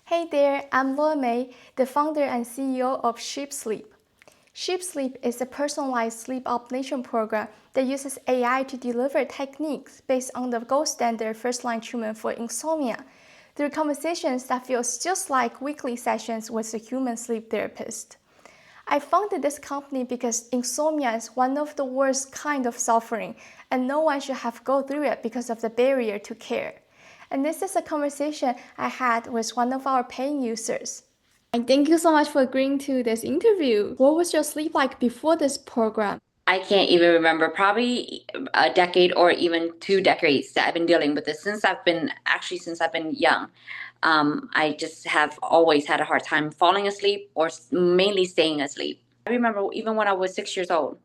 Hey there, I'm Lo Mei, the founder and CEO of Sheep Sleep. Sheep Sleep is a personalized sleep apnea program that uses AI to deliver techniques based on the gold standard first-line treatment for insomnia through conversations that feels just like weekly sessions with a human sleep therapist. I founded this company because insomnia is one of the worst kind of suffering, and no one should have to go through it because of the barrier to care. And this is a conversation I had with one of our paying users. And thank you so much for agreeing to this interview. What was your sleep like before this program? I can't even remember, probably a decade or even 2 decades that I've been dealing with this since I've been young. I just have always had a hard time falling asleep or mainly staying asleep. I remember even when I was 6 years old,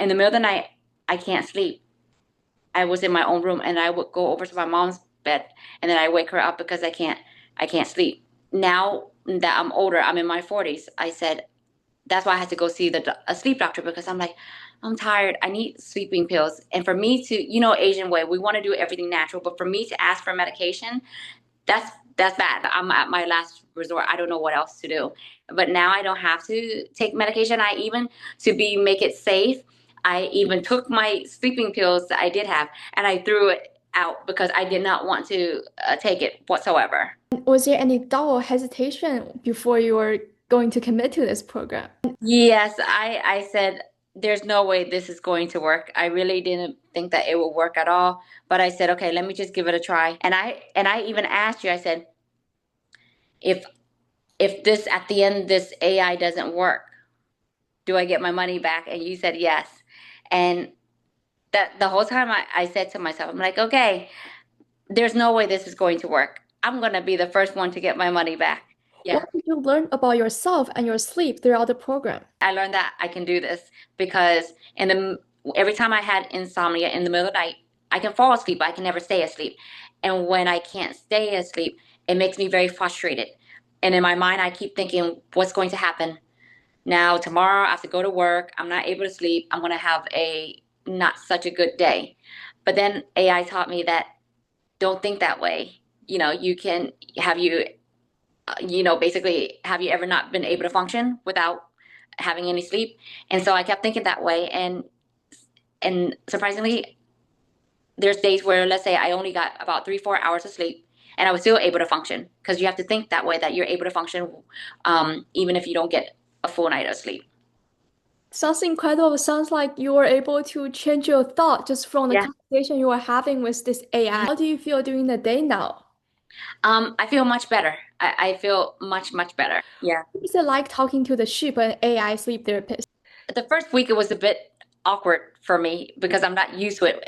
in the middle of the night, I can't sleep. I was in my own room and I would go over to my mom's bed and then I wake her up because I can't sleep. Now that I'm older, I'm in my 40s, I said, that's why I had to go see a sleep doctor because I'm like, I'm tired. I need sleeping pills. And for me to, Asian way, we want to do everything natural, but for me to ask for medication, that's bad. I'm at my last resort. I don't know what else to do. But now I don't have to take medication. I even make it safe, I even took my sleeping pills that I did have and I threw it out because I did not want to take it whatsoever. Was there any doubt or hesitation before you were going to commit to this program? Yes, I said there's no way this is going to work. I really didn't think that it would work at all, but I said, okay, let me just give it a try. And I even asked you, I said, if this at the end this AI doesn't work, do I get my money back? And you said yes. And that the whole time I said to myself, I'm like, okay, there's no way this is going to work. I'm gonna be the first one to get my money back. Yeah. What did you learn about yourself and your sleep throughout the program? I learned that I can do this because every time I had insomnia in the middle of the night, I can fall asleep, but I can never stay asleep. And when I can't stay asleep, it makes me very frustrated. And in my mind, I keep thinking, what's going to happen? Now, tomorrow, I have to go to work. I'm not able to sleep. I'm going to have a not such a good day. But then AI taught me that don't think that way. You can have basically, have you ever not been able to function without having any sleep? And so I kept thinking that way. And surprisingly, there's days where, let's say, I only got about 3, 4 hours of sleep and I was still able to function because you have to think that way, that you're able to function even if you don't get a full night of sleep. Sounds incredible. Sounds like you were able to change your thought just from the Yeah. conversation you were having with this AI. How do you feel during the day now? I feel much better. I feel much, much better. Yeah. What is it like talking to the sheep and AI sleep therapist? The first week, it was a bit awkward for me because I'm not used to it.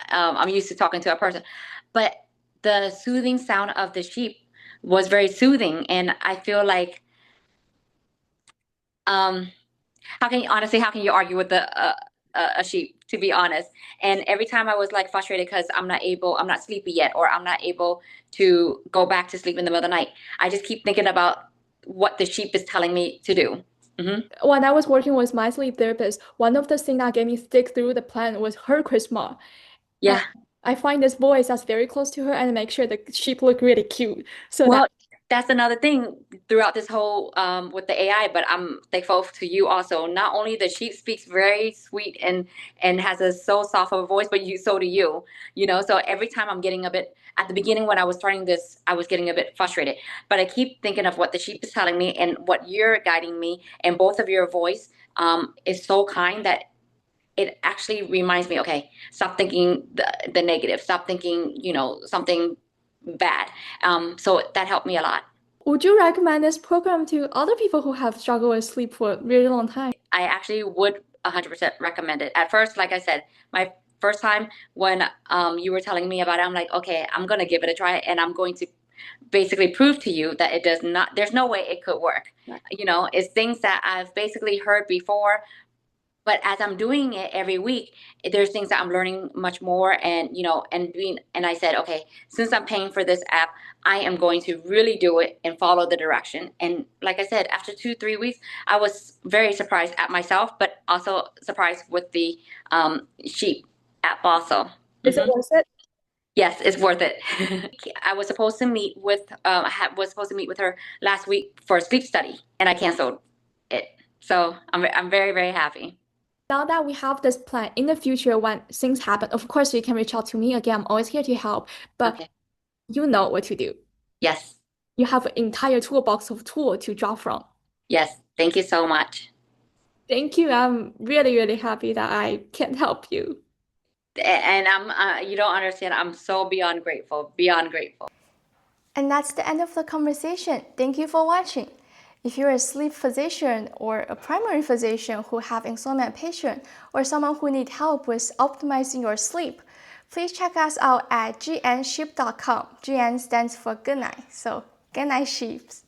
I'm used to talking to a person, but the soothing sound of the sheep was very soothing, and I feel like, um, how can you argue with a sheep, to be honest? And every time I was like frustrated because I'm not sleepy yet, or I'm not able to go back to sleep in the middle of the night. I just keep thinking about what the sheep is telling me to do. Hmm. When I was working with my sleep therapist, one of the things that gave me stick through the plan was her charisma. And Yeah. I find this voice that's very close to her and make sure the sheep look really cute. So that Well, that's another thing throughout this whole with the AI, but I'm thankful to you also. Not only the sheep speaks very sweet and has a so soft of a voice, but so do you. So every time I'm getting a bit at the beginning when I was starting this, I was getting a bit frustrated. But I keep thinking of what the sheep is telling me and what you're guiding me, and both of your voice is so kind that it actually reminds me, okay, stop thinking the negative, stop thinking, something bad. So that helped me a lot. would you recommend this program to other people who have struggled with sleep for a really long time? I actually would 100% recommend it. At first, like I said, my first time when you were telling me about it, I'm like, okay, I'm going to give it a try and I'm going to basically prove to you that it does not, there's no way it could work. Right. It's things that I've basically heard before. But as I'm doing it every week, there's things that I'm learning much more, and I said, okay, since I'm paying for this app, I am going to really do it and follow the direction. And like I said, after 2, 3 weeks, I was very surprised at myself, but also surprised with the sheep app also. Is it Hmm. worth it? Yes, it's worth it. I was supposed to meet with was supposed to meet with her last week for a sleep study, and I canceled it. So I'm very, very happy. Now that we have this plan, in the future when things happen, of course you can reach out to me again. I'm always here to help, but Okay. you know what to do. Yes. You have an entire toolbox of tools to draw from. Yes. Thank you so much. Thank you. I'm really, really happy that I can help you. And I'm you don't understand. I'm so beyond grateful. Beyond grateful. And that's the end of the conversation. Thank you for watching. If you're a sleep physician or a primary physician who have insomnia patient or someone who need help with optimizing your sleep, please check us out at gnship.com. GN stands for good night, so good night sheeps.